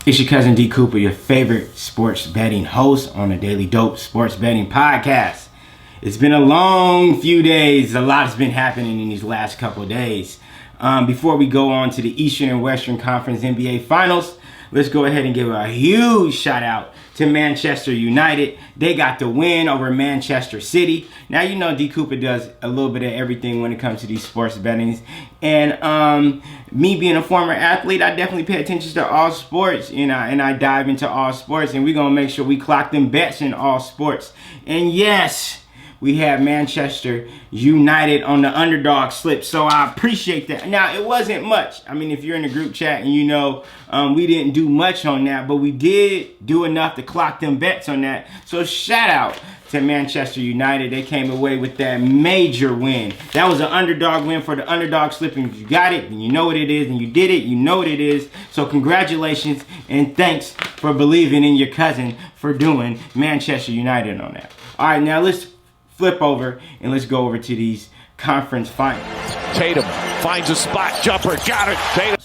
It's your cousin D Cooper, your favorite sports betting host on the Daily Dope Sports Betting Podcast. It's been a long few days. A lot has been happening in these last couple of days. Before we go on to the Eastern and Western Conference NBA Finals, let's go ahead and give a huge shout out to Manchester United. They got the win over Manchester City. Now, you know D Cooper does a little bit of everything when it comes to these sports bettings. And me being a former athlete, I definitely pay attention to all sports. And I dive into all sports. And we're going to make sure we clock them bets in all sports. And yes, we have Manchester United on the underdog slip, so I appreciate that. Now, it wasn't much. I mean, if you're in the group chat and you know, we didn't do much on that, but we did do enough to clock them bets on that. So shout out to Manchester United. They came away with that major win. That was an underdog win for the underdog slip, and if you got it, then you know what it is, and you did it, you know what it is. So congratulations, and thanks for believing in your cousin for doing Manchester United on that. All right, now let's flip over and let's go over to these conference finals. Tatum finds a spot, jumper, got it. Tatum.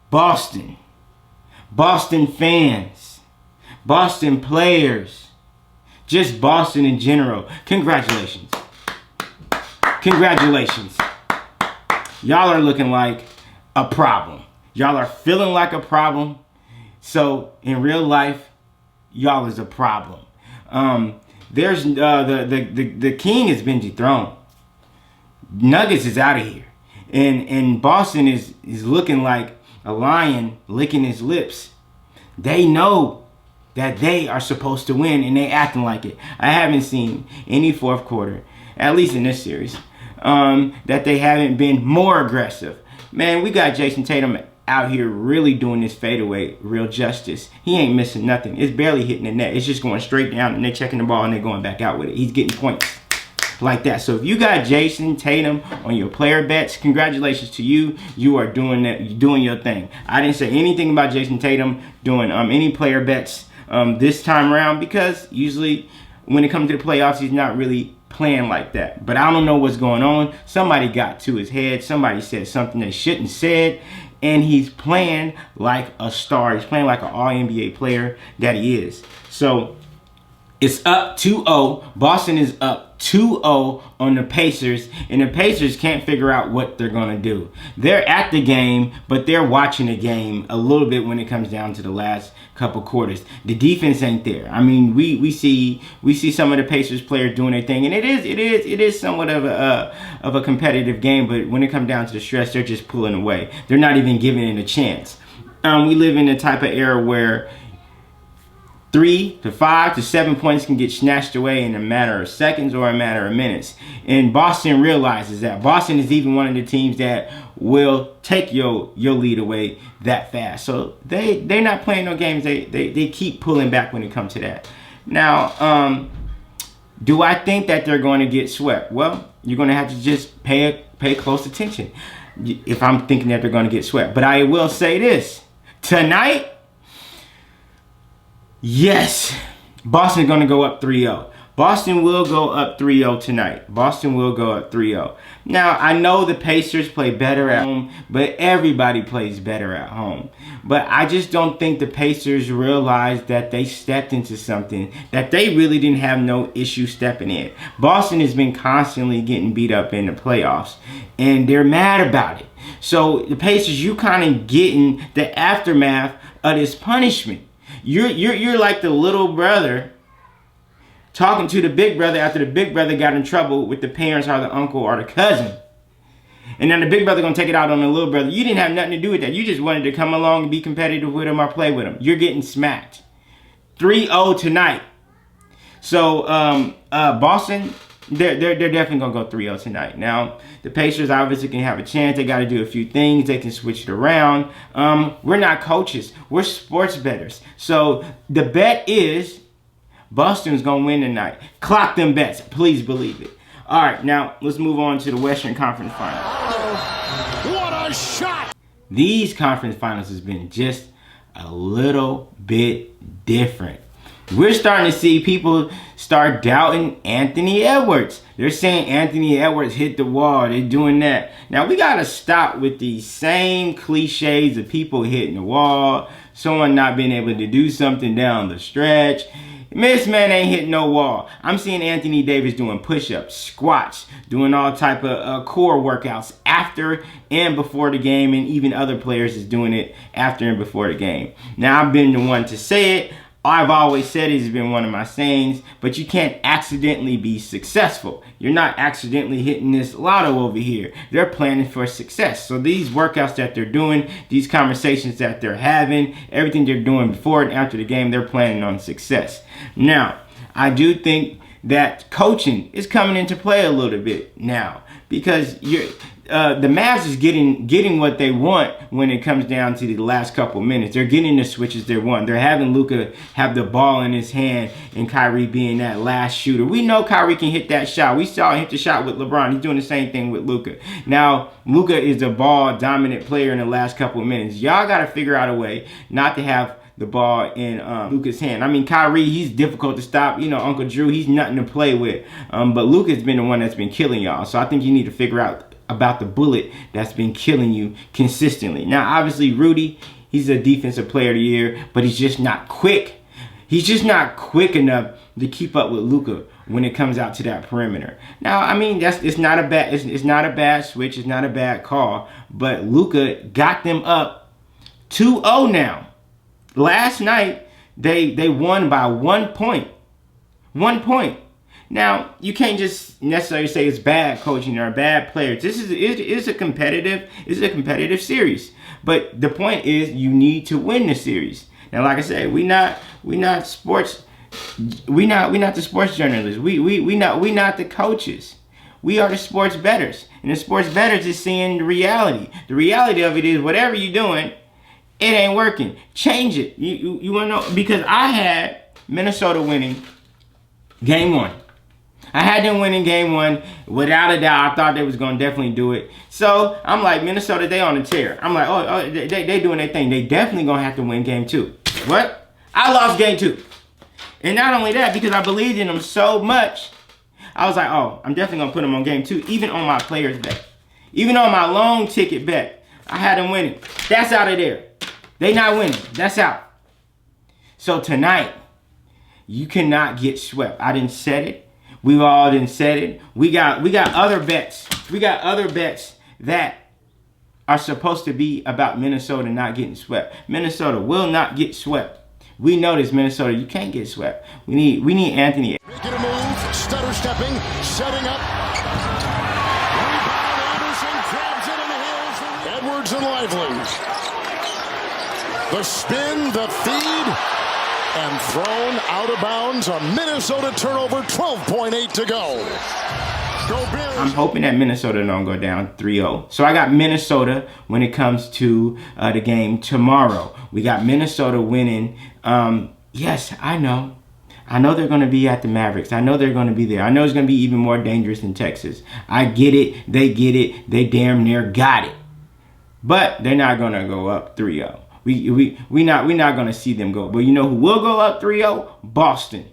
Boston fans, Boston players, just Boston in general. Congratulations. Y'all are looking like a problem. Y'all are feeling like a problem. So in real life, y'all is a problem. There's the king has been dethroned. Nuggets is out of here, and Boston is looking like a lion licking his lips. They know that they are supposed to win, and they acting like it. I haven't seen any fourth quarter, at least in this series, that they haven't been more aggressive. Man, we got Jason Tatum out here really doing this fadeaway real justice. He ain't missing nothing. It's barely hitting the net. It's just going straight down, and they're checking the ball and they're going back out with it. He's getting points like that. So if you got Jason Tatum on your player bets, congratulations to you. You are doing that. You're doing your thing. I didn't say anything about Jason Tatum doing any player bets this time around, because usually when it comes to the playoffs, he's not really playing like that. But I don't know what's going on. Somebody got to his head. Somebody said something they shouldn't said. And he's playing like a star. He's playing like an all-NBA player that he is. So it's up 2-0. Boston is up 2-0 on the Pacers. And the Pacers can't figure out what they're going to do. They're at the game, but they're watching the game a little bit when it comes down to the last couple quarters. The defense ain't there. I mean, we see some of the Pacers players doing their thing, and it is somewhat of a competitive game. But when it comes down to the stretch, they're just pulling away. They're not even giving it a chance. We live in a type of era where 3 to 5 to 7 points can get snatched away in a matter of seconds or a matter of minutes. And Boston realizes that. Boston is even one of the teams that will take your lead away that fast. So they're not playing no games. They keep pulling back when it comes to that. Now, do I think that they're going to get swept? Well, you're going to have to just pay close attention if I'm thinking that they're going to get swept. But I will say this. Tonight, yes, Boston's going to go up 3-0. Boston will go up 3-0 tonight. Boston will go up 3-0. Now, I know the Pacers play better at home, but everybody plays better at home. But I just don't think the Pacers realized that they stepped into something that they really didn't have no issue stepping in. Boston has been constantly getting beat up in the playoffs, and they're mad about it. So the Pacers, you kind of getting the aftermath of this punishment. You're like the little brother talking to the big brother after the big brother got in trouble with the parents or the uncle or the cousin. And then the big brother going to take it out on the little brother. You didn't have nothing to do with that. You just wanted to come along and be competitive with him or play with him. You're getting smacked. 3-0 tonight. So Boston, they're definitely going to go 3-0 tonight. Now, the Pacers obviously can have a chance. They got to do a few things. They can switch it around. We're not coaches. We're sports bettors. So the bet is Boston's going to win tonight. Clock them bets. Please believe it. All right, now let's move on to the Western Conference Finals. What a shot! These conference finals has been just a little bit different. We're starting to see people start doubting Anthony Edwards. They're saying Anthony Edwards hit the wall. They're doing that. Now, we got to stop with these same cliches of people hitting the wall, someone not being able to do something down the stretch. This man ain't hitting no wall. I'm seeing Anthony Davis doing push-ups, squats, doing all type of core workouts after and before the game, and even other players is doing it after and before the game. Now, I've been the one to say it. I've always said it, has been one of my sayings, but you can't accidentally be successful. You're not accidentally hitting this lotto over here. They're planning for success. So these workouts that they're doing, these conversations that they're having, everything they're doing before and after the game, they're planning on success. Now, I do think that coaching is coming into play a little bit now, because the Mavs is getting what they want when it comes down to the last couple minutes. They're getting the switches they want. They're having Luka have the ball in his hand and Kyrie being that last shooter. We know Kyrie can hit that shot. We saw him hit the shot with LeBron. He's doing the same thing with Luka. Now, Luka is a ball dominant player in the last couple of minutes. Y'all got to figure out a way not to have the ball in Luka's hand. I mean, Kyrie, he's difficult to stop. You know, Uncle Drew, he's nothing to play with. But Luka's been the one that's been killing y'all. So I think you need to figure out about the bullet that's been killing you consistently. Now, obviously, Rudy, he's a defensive player of the year, but he's just not quick. He's just not quick enough to keep up with Luka when it comes out to that perimeter. Now, I mean, it's not a bad switch. It's not a bad call. But Luka got them up 2-0 now. Last night, they won by 1 point. 1 point. Now, you can't just necessarily say it's bad coaching or bad players. It is a competitive series. But the point is, you need to win the series. Now, like I said, we not the sports journalists. We not the coaches. We are the sports bettors. And the sports bettors is seeing the reality. The reality of it is, whatever you're doing, it ain't working. Change it. You want to know? Because I had Minnesota winning game 1. I had them winning game 1 without a doubt. I thought they was going to definitely do it. So I'm like, Minnesota, they on a tear. I'm like, oh, they doing their thing. They definitely going to have to win game 2. What? I lost game 2. And not only that, because I believed in them so much, I was like, oh, I'm definitely going to put them on game 2, even on my players bet. Even on my long ticket bet, I had them winning. That's out of there. They not winning. That's out. So tonight, you cannot get swept. I didn't set it. We've all done said it. We got other bets. We got other bets that are supposed to be about Minnesota not getting swept. Minnesota will not get swept. We know this, Minnesota. You can't get swept. We need Anthony. Making a move, stutter stepping, setting up. Rebound, Anderson grabs it in the heels. Edwards and Lively. The spin, the feed. And thrown out of bounds. A Minnesota turnover, 12.8 to go. Go Bears. I'm hoping that Minnesota don't go down 3-0. So I got Minnesota when it comes to the game tomorrow. We got Minnesota winning. Yes, I know. I know they're going to be at the Mavericks. I know they're going to be there. I know it's going to be even more dangerous in Texas. I get it. They get it. They damn near got it. But they're not going to go up 3-0. We not going to see them go. But you know who will go up 3-0? Boston.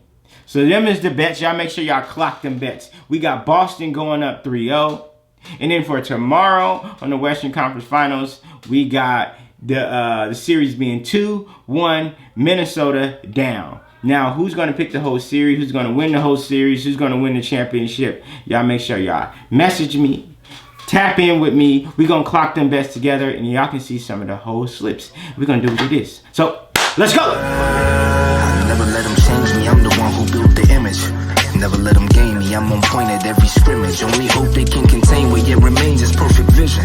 So them is the bets. Y'all make sure y'all clock them bets. We got Boston going up 3-0. And then for tomorrow on the Western Conference Finals, we got the series being 2-1, Minnesota down. Now, who's going to pick the whole series? Who's going to win the whole series? Who's going to win the championship? Y'all make sure y'all message me. Tap in with me. We're going to clock them bets together, and y'all can see some of the whole slips. We're going to do what it is. So, let's go. I never let them change me. I'm the one who built the image. Never let them game me. I'm on point at every scrimmage. Only hope they can contain what yet remains is perfect vision.